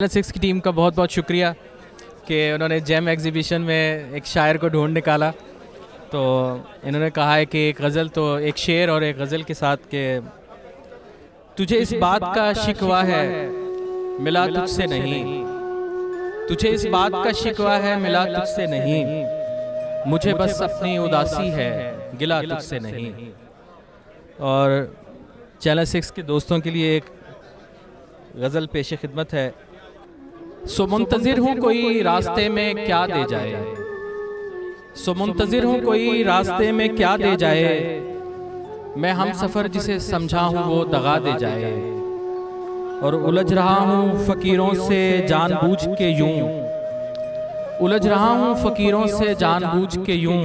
Channel 6 की team का बहुत बहुत शुक्रिया कि उन्होंने जैम एग्जीबिशन में एक शायर को ढूंढ निकाला। तो इन्होंने कहा है कि एक गज़ल, तो एक शेर और एक गज़ल के साथ के तुझे इस बात का शिकवा है मिला तुझसे नहीं, तुझे इस बात का शिकवा है मिला तुझसे नहीं, मुझे बस अपनी उदासी है गिला तुझसे नहीं। और चैनल 6 के दोस्तों के लिए एक गज़ल पेश खिदमत है। सो मुंतज़िर हूँ कोई रास्ते में क्या दे जाए, सो मुंतज़िर हूँ कोई रास्ते में क्या दे जाए, मैं हम सफ़र जिसे समझा हूँ वो दगा दे जाए। और उलझ रहा हूँ फ़कीरों से जानबूझ के यूं, उलझ रहा हूँ फ़कीरों से जानबूझ के यूं,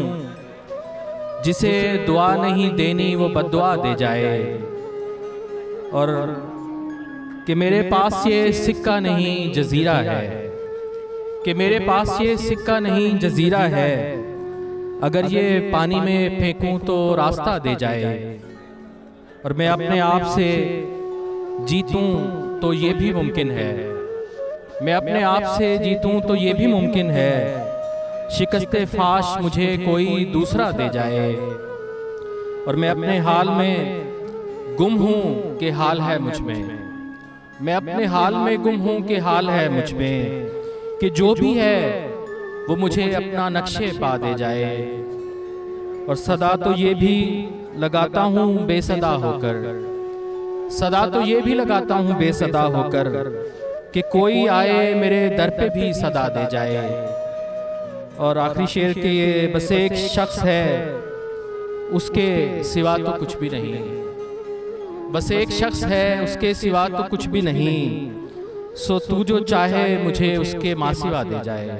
जिसे दुआ नहीं देनी वो बद्दुआ दे जाए। और कि मेरे पास ये सिक्का नहीं जजीरा है, कि मेरे पास ये सिक्का नहीं जजीरा है, अगर ये पानी में फेंकूं तो रास्ता दे जाए। और मैं अपने आप से जीतूं तो ये भी मुमकिन है, मैं अपने आप से जीतूं तो ये भी मुमकिन है, शिकस्ते फाश मुझे कोई दूसरा दे जाए। और मैं अपने हाल में गुम हूँ कि हाल है मुझ में, मैं अपने हाल में गुम हूँ कि हाल है मुझ में, कि जो भी है वो मुझे अपना नक्शे पा दे जाए। और सदा तो ये भी लगाता हूँ बेसदा होकर, सदा तो ये भी लगाता हूँ बेसदा होकर, कि कोई आए मेरे दर पे भी सदा दे जाए। और आखिरी शेर के ये बस एक शख्स है उसके सिवा तो कुछ भी नहीं, बस एक शख्स है उसके सिवा तो कुछ भी नहीं, सो तू जो चाहे मुझे उसके माँ सिवा दे जाए।